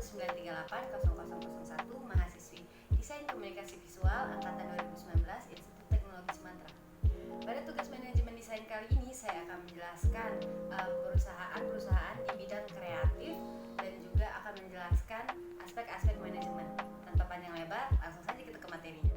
193800001 mahasiswi Desain Komunikasi Visual angkatan 2019 Institut Teknologi Sumatera. Pada tugas manajemen desain kali ini saya akan menjelaskan perusahaan-perusahaan di bidang kreatif dan juga akan menjelaskan aspek-aspek manajemen. Tanpa panjang lebar, langsung saja kita ke materinya.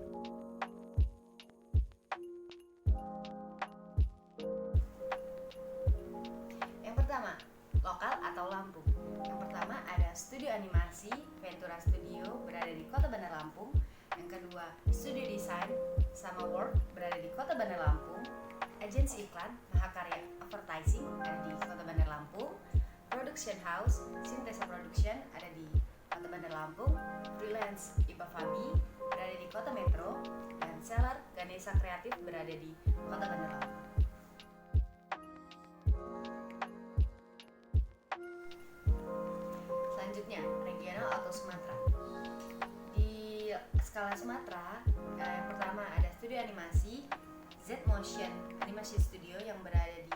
Yang pertama, lokal atau Lampung. Yang pertama ada studio animasi Ventura Studio berada di Kota Bandar Lampung. Yang kedua, studio desain Sama Work berada di Kota Bandar Lampung. Agensi iklan Mahakarya Advertising ada di Kota Bandar Lampung. Production House Sintesa Production ada di Kota Bandar Lampung. Freelance Ipa Fabi berada di Kota Metro. Dan Seller Ganesha Kreatif berada di Kota Bandar Lampung. Selanjutnya, regional atau Sumatera. Di skala Sumatera, yang pertama ada studio animasi Z Motion Animation Studio yang berada di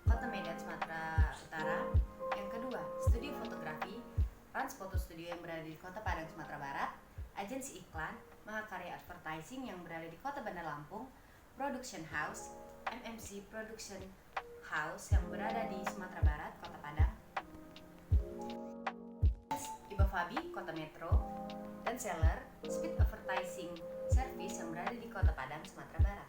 Kota Medan, Sumatera Utara. Yang kedua, studio fotografi Rans Photo Studio yang berada di Kota Padang, Sumatera Barat. Agensi iklan Mahakarya Advertising yang berada di Kota Bandar Lampung. Production House MMC Production House yang berada di Sumatera Barat, Kota Padang. Iba Fabi, Kota Metro. Dan Seller Speed Advertising Service yang berada di Kota Padang, Sumatera Barat.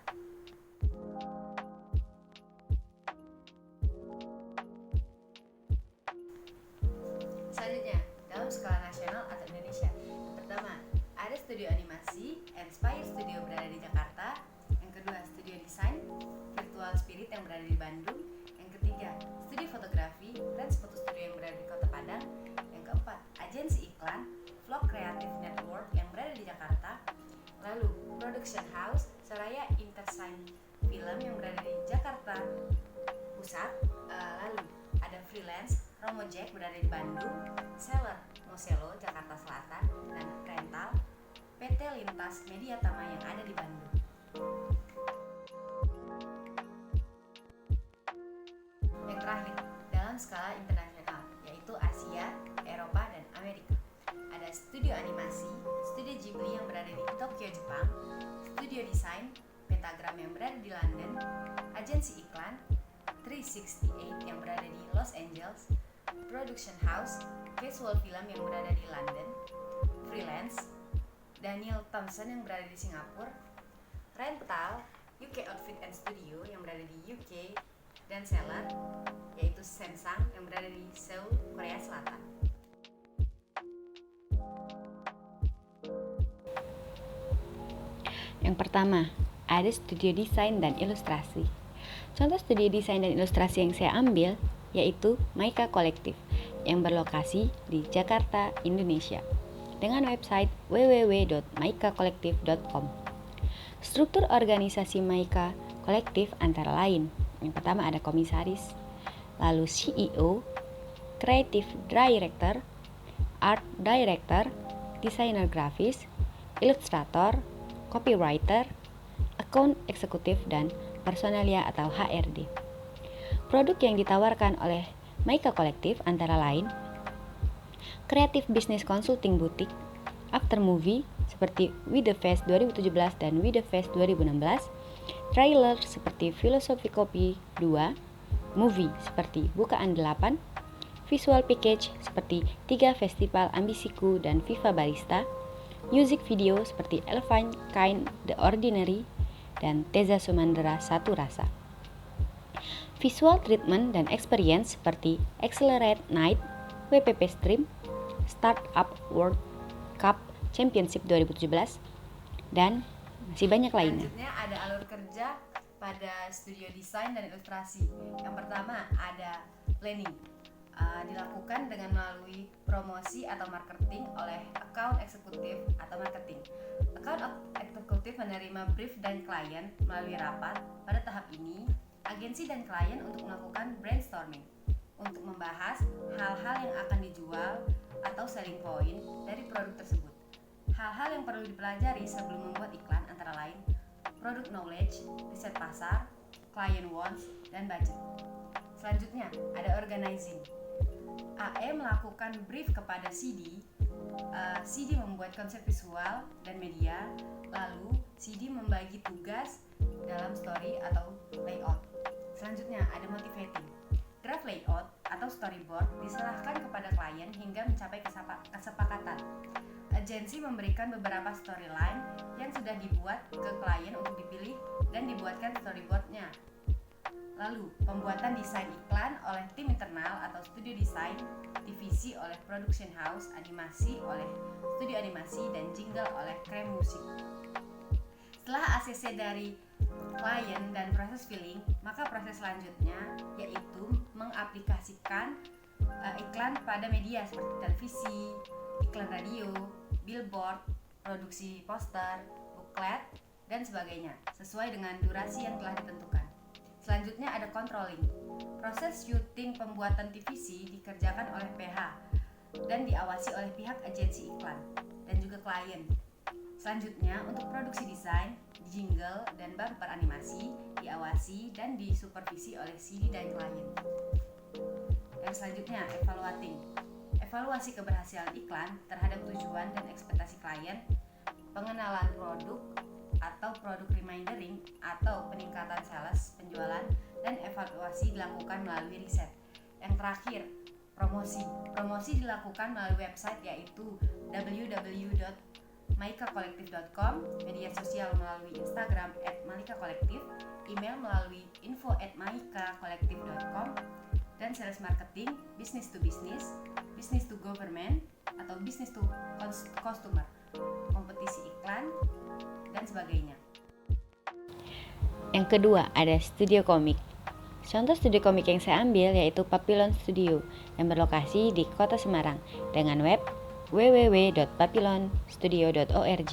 Selanjutnya, dalam skala nasional atau Indonesia. Yang pertama, ada studio animasi Inspire Studio berada di Jakarta. Yang kedua, studio desain Virtual Spirit yang berada di Bandung. Yang ketiga, studio fotografi Rans Photo Studio yang berada di Kota Padang. Yang keempat, agensi iklan Vlog Creative Network yang berada di Jakarta. Lalu, production house Seraya Intersign Film yang berada di Jakarta Pusat. Lalu, ada freelance Romo Jack berada di Bandung. Seller Moselo Jakarta Selatan. Dan rental PT Lintas Media Tama yang ada di Bandung. Yang terakhir, dalam skala internasional, yaitu Asia, Eropa, dan Amerika. Ada studio animasi, studio Ghibli yang berada di Tokyo, Jepang. Studio desain, Pentagram yang berada di London. Agensi iklan, 368 yang berada di Los Angeles. Production house, Visual Film yang berada di London. Freelance, Daniel Thompson yang berada di Singapura. Rental, UK Outfit and Studio yang berada di UK. Dan Seller, yaitu Samsung yang berada di Seoul, Korea Selatan. Yang pertama, ada studio desain dan ilustrasi. Contoh studio desain dan ilustrasi yang saya ambil yaitu Maika Collective yang berlokasi di Jakarta, Indonesia dengan website www.maikacollective.com. Struktur organisasi Maika Collective antara lain: yang pertama ada komisaris, lalu CEO, creative director, art director, desainer grafis, ilustrator, copywriter, account eksekutif, dan personalia atau HRD. Produk yang ditawarkan oleh Maika Collective antara lain Creative Business Consulting Boutique, After Movie seperti We The Fest 2017 dan We The Fest 2016, trailer seperti Filosofi Kopi 2, movie seperti Bukaan 8, visual package seperti 3 Festival Ambisiku dan Viva Barista, music video seperti Elvan Kind The Ordinary dan Teza Sumandera Satu Rasa. Visual treatment dan experience seperti Accelerate Night, WPP Stream, Startup World Cup Championship 2017, dan masih banyak lainnya. Selanjutnya ada alur kerja pada studio desain dan ilustrasi. Yang pertama ada planning, dilakukan dengan melalui promosi atau marketing oleh account eksekutif atau marketing. Account eksekutif menerima brief dan klien melalui rapat. Pada tahap ini, agensi dan klien untuk melakukan brainstorming untuk membahas hal-hal yang akan dijual atau selling point dari produk tersebut. Hal-hal yang perlu dipelajari sebelum membuat iklan antara lain product knowledge, riset pasar, client wants, dan budget. Selanjutnya ada organizing. AE melakukan brief kepada CD, CD membuat konsep visual dan media, lalu CD membagi tugas dalam story atau layout. Selanjutnya ada motivating. Draft layout atau storyboard diserahkan kepada klien hingga mencapai kesepakatan. Agensi memberikan beberapa storyline yang sudah dibuat ke klien untuk dipilih dan dibuatkan storyboardnya. Lalu, pembuatan desain iklan oleh tim internal atau studio desain, divisi oleh production house, animasi oleh studio animasi, dan jingle oleh kram musik. Setelah ACC dari klien dan proses filling, maka proses selanjutnya yaitu mengaplikasikan iklan pada media seperti televisi, iklan radio, billboard, produksi poster, booklet, dan sebagainya sesuai dengan durasi yang telah ditentukan. Selanjutnya ada controlling. Proses syuting pembuatan TVC dikerjakan oleh PH dan diawasi oleh pihak agensi iklan dan juga klien. Selanjutnya untuk produksi desain, jingle, dan bumper animasi diawasi dan disupervisi oleh CD dan klien. Dan selanjutnya evaluating. Evaluasi keberhasilan iklan terhadap tujuan dan ekspektasi klien, pengenalan produk atau produk remindering atau peningkatan sales, penjualan, dan evaluasi dilakukan melalui riset. Yang terakhir, promosi. Promosi dilakukan melalui website yaitu www.maikakolektif.com, media sosial melalui Instagram @malikakolektif, email melalui info@maikakolektif.com, dan sales marketing business to business, business to government atau business to customer, kompetisi iklan, dan sebagainya. Yang kedua ada studio komik. Contoh studio komik yang saya ambil yaitu Papillon Studio yang berlokasi di Kota Semarang dengan web www.papillonstudio.org.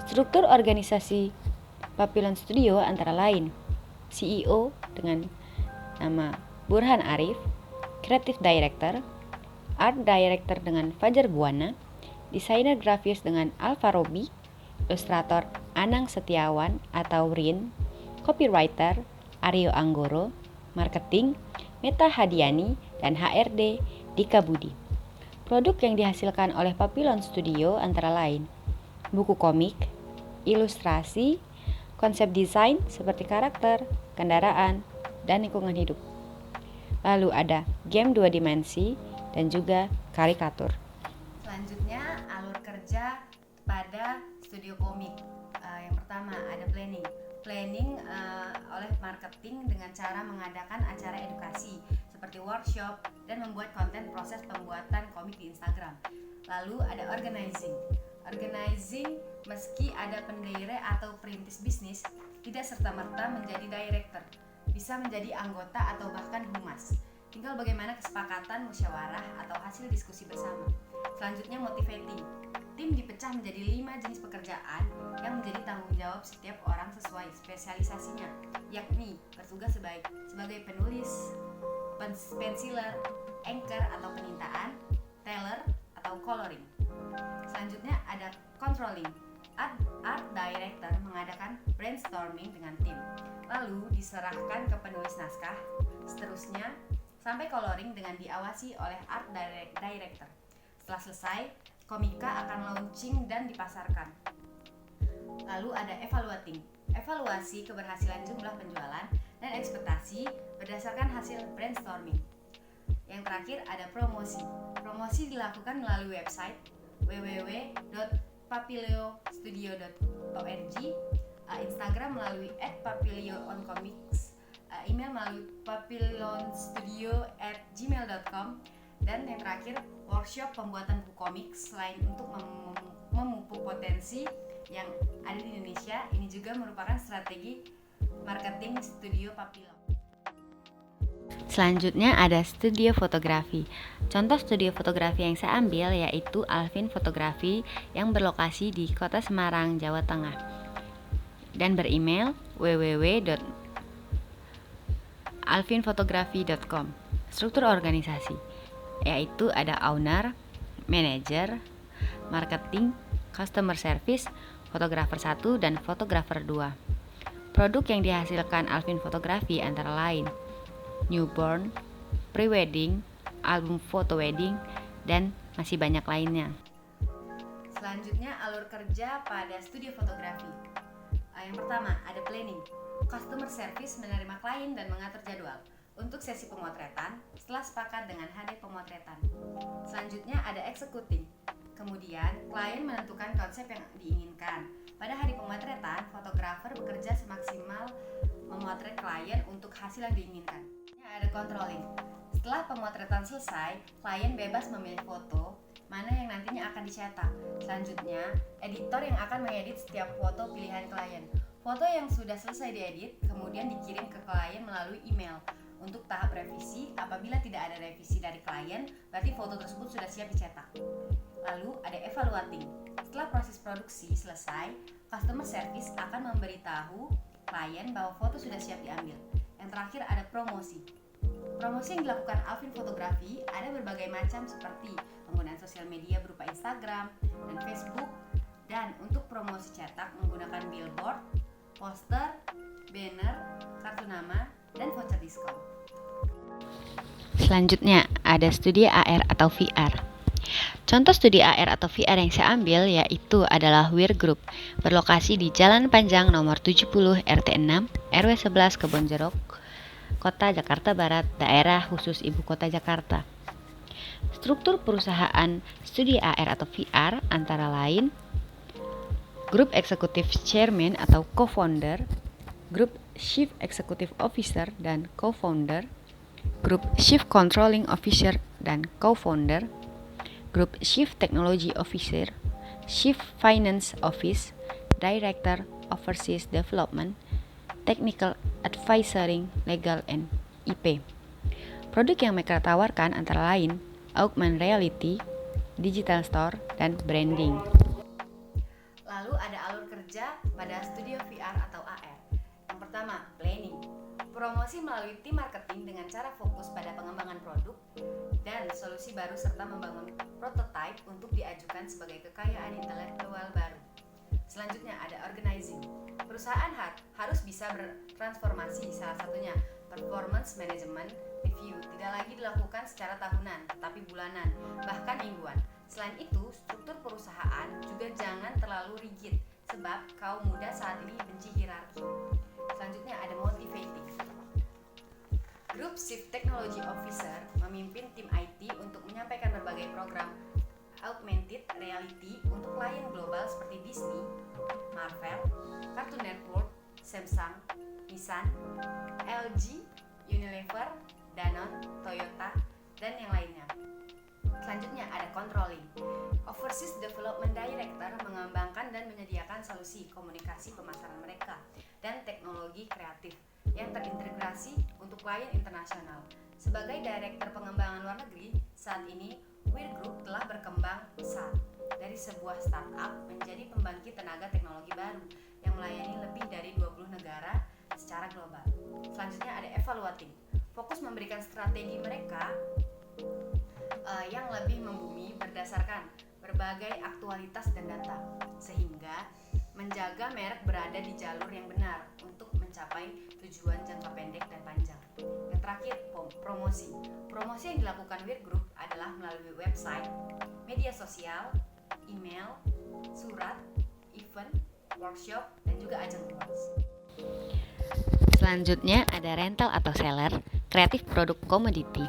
Struktur organisasi Papillon Studio antara lain CEO dengan nama Burhan Arif, Creative Director, Art Director dengan Fajar Buana, Desainer grafis dengan Alfa Robi, Ilustrator Anang Setiawan atau Rin, Copywriter Aryo Anggoro, Marketing Meta Hadiani, dan HRD Dika Budi. Produk yang dihasilkan oleh Papillon Studio antara lain buku komik, ilustrasi, konsep desain seperti karakter, kendaraan, dan lingkungan hidup. Lalu ada game 2 dimensi dan juga karikatur. Selanjutnya alur kerja pada studio komik. Yang pertama ada planning oleh marketing dengan cara mengadakan acara edukasi seperti workshop dan membuat konten proses pembuatan komik di Instagram. Lalu ada organizing meski ada pendire atau perintis bisnis tidak serta-merta menjadi director, bisa menjadi anggota atau bahkan humas, tinggal bagaimana kesepakatan musyawarah atau hasil diskusi bersama. Selanjutnya motivating. Tim dipecah menjadi 5 jenis pekerjaan yang menjadi tanggung jawab setiap orang sesuai spesialisasinya, yakni bertugas sebagai penulis, pensiler, anchor atau penintaan, teller atau coloring. Selanjutnya ada controlling. Art director mengadakan brainstorming dengan tim, lalu diserahkan ke penulis naskah, seterusnya sampai coloring dengan diawasi oleh art director. Setelah selesai, komika akan launching dan dipasarkan. Lalu ada evaluating. Evaluasi keberhasilan jumlah penjualan dan ekspektasi berdasarkan hasil brainstorming. Yang terakhir ada promosi. Promosi dilakukan melalui website www.papillonstudio.org, Instagram melalui @papilloncomics, email melalui papillonstudio@gmail.com, dan yang terakhir workshop pembuatan buku komik. Selain untuk memupuk potensi yang ada di Indonesia, ini juga merupakan strategi marketing studio Papillon. Selanjutnya ada studio fotografi. Contoh studio fotografi yang saya ambil yaitu Alvin Fotografi yang berlokasi di Kota Semarang, Jawa Tengah, dan beremail www.alvinfotografi.com. Struktur organisasi yaitu ada owner, manager, marketing, customer service, fotografer 1 dan fotografer 2. Produk yang dihasilkan Alvin Fotografi antara lain newborn, pre-wedding, album foto wedding, dan masih banyak lainnya. Selanjutnya, alur kerja pada studio fotografi. Yang pertama, ada planning. Customer service menerima klien dan mengatur jadwal untuk sesi pemotretan setelah sepakat dengan HD pemotretan. Selanjutnya, ada executing. Kemudian, klien menentukan konsep yang diinginkan. Pada hari pemotretan, fotografer bekerja semaksimal memotret klien untuk hasil yang diinginkan. Ada controlling. Setelah pemotretan selesai, klien bebas memilih foto mana yang nantinya akan dicetak. Selanjutnya, editor yang akan mengedit setiap foto pilihan klien. Foto yang sudah selesai diedit kemudian dikirim ke klien melalui email untuk tahap revisi. Apabila tidak ada revisi dari klien, berarti foto tersebut sudah siap dicetak. Lalu ada evaluating. Setelah proses produksi selesai, customer service akan memberitahu klien bahwa foto sudah siap diambil. Yang terakhir ada promosi. Promosi yang dilakukan Alvin Fotografi ada berbagai macam seperti penggunaan sosial media berupa Instagram dan Facebook, dan untuk promosi cetak menggunakan billboard, poster, banner, kartu nama, dan voucher diskon. Selanjutnya ada studi AR atau VR. Contoh studi AR atau VR yang saya ambil yaitu adalah Weir Group, berlokasi di Jalan Panjang nomor 70 RT 6 RW 11 Kebonjeruk, Kota Jakarta Barat, daerah khusus Ibu Kota Jakarta. Struktur perusahaan studi AR atau VR antara lain Grup Executive Chairman atau Co-founder, Grup Chief Executive Officer dan Co-founder, Grup Chief Controlling Officer dan Co-founder, Grup Chief Technology Officer, Chief Finance Office, Director Overseas Development, Technical Advisory, Legal and IP. Produk yang mereka tawarkan antara lain augmented reality, digital store, dan branding. Lalu ada alur kerja pada studio VR atau AR. Yang pertama, planning. Promosi melalui tim marketing dengan cara fokus pada pengembangan produk dan solusi baru serta membangun prototipe untuk diajukan sebagai kekayaan intelektual baru. Selanjutnya ada organizing. Perusahaan harus bisa bertransformasi, salah satunya performance management review tidak lagi dilakukan secara tahunan tetapi bulanan, bahkan mingguan. Selain itu, struktur perusahaan juga jangan terlalu rigid sebab kaum muda saat ini benci hierarki. Selanjutnya ada motivating. Grup Chief Technology Officer memimpin tim IT untuk menyampaikan berbagai program augmented reality untuk klien global seperti Disney, Marvel, Cartoon Network, Samsung, Nissan, LG, Unilever, Danone, Toyota, dan yang lainnya. Selanjutnya ada controlling. Overseas Development Director mengembangkan dan menyediakan solusi komunikasi pemasaran mereka dan teknologi kreatif yang terintegrasi untuk klien internasional. Sebagai Direktur Pengembangan Luar Negeri, saat ini Weir Group telah berkembang pesat dari sebuah startup menjadi pembangkit tenaga teknologi baru yang melayani lebih dari 20 negara secara global. Selanjutnya ada evaluating. Fokus memberikan strategi mereka yang lebih membumi berdasarkan berbagai aktualitas dan data, sehingga menjaga merek berada di jalur yang benar untuk mencapai tujuan jangka pendek dan panjang. Yang terakhir, promosi. Promosi yang dilakukan Weir Group adalah melalui website, media sosial, email, surat, event, workshop, dan juga ajang awards. Selanjutnya ada rental atau seller, kreatif produk komoditi.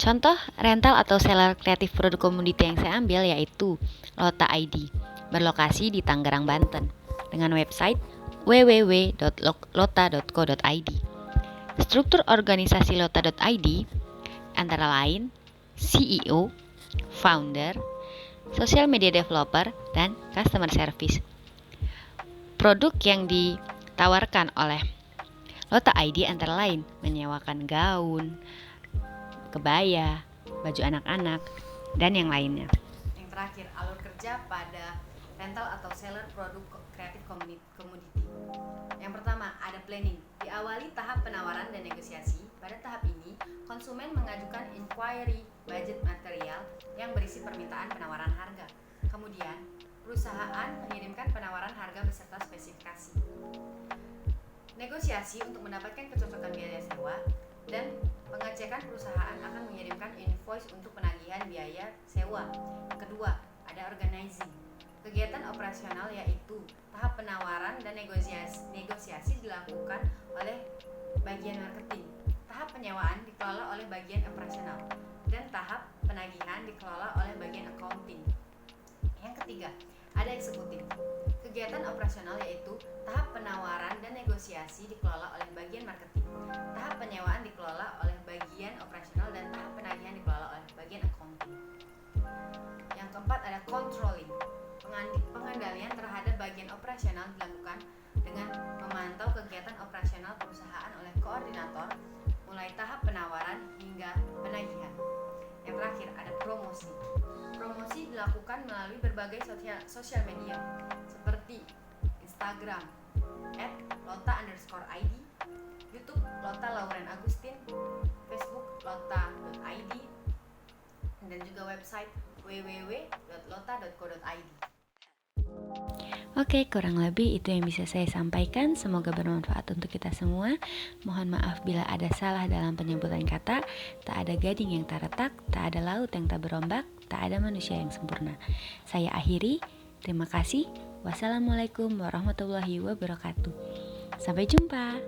Contoh rental atau seller kreatif produk komoditi yang saya ambil yaitu Lota ID, berlokasi di Tangerang, Banten, dengan website www.lota.co.id. Struktur organisasi Lota.id antara lain CEO, founder, social media developer, dan customer service. Produk yang ditawarkan oleh Lota ID antara lain menyewakan gaun, kebaya, baju anak-anak, dan yang lainnya. Yang terakhir, alur kerja pada rental atau seller produk kreatif komoditi. Yang pertama, ada planning. Diawali tahap penawaran dan negosiasi. Pada tahap ini, konsumen mengajukan inquiry budget material yang berisi permintaan penawaran harga. Kemudian, perusahaan mengirimkan penawaran harga beserta spesifikasi. Negosiasi untuk mendapatkan kecocokan biaya sewa dan Pengecekan perusahaan akan mengirimkan invoice untuk penagihan biaya sewa. Yang kedua, ada organizing. Kegiatan operasional yaitu tahap penawaran dan negosiasi dilakukan oleh bagian marketing. Tahap penyewaan dikelola oleh bagian operasional dan tahap penagihan dikelola oleh bagian accounting. Yang ketiga, ada eksekutif. Kegiatan operasional yaitu tahap penawaran dan negosiasi dikelola oleh bagian marketing. Tahap penyewaan dikelola oleh bagian operasional dan tahap penagihan dikelola oleh bagian accounting. Yang keempat ada controlling. Pengendalian terhadap bagian operasional dilakukan dengan memantau kegiatan operasional perusahaan oleh koordinator mulai tahap penawaran hingga penagihan. Yang terakhir ada promosi. Promosi dilakukan melalui berbagai sosial media seperti Instagram @lota_id, YouTube Lota Lauren Agustin, Facebook lota.id, dan juga website www.lota.co.id. Oke, kurang lebih itu yang bisa saya sampaikan. Semoga bermanfaat untuk kita semua. Mohon maaf bila ada salah dalam penyebutan kata. Tak ada gading yang tak retak, tak ada laut yang tak berombak, tak ada manusia yang sempurna. Saya akhiri. Terima kasih. Wassalamualaikum warahmatullahi wabarakatuh. Sampai jumpa.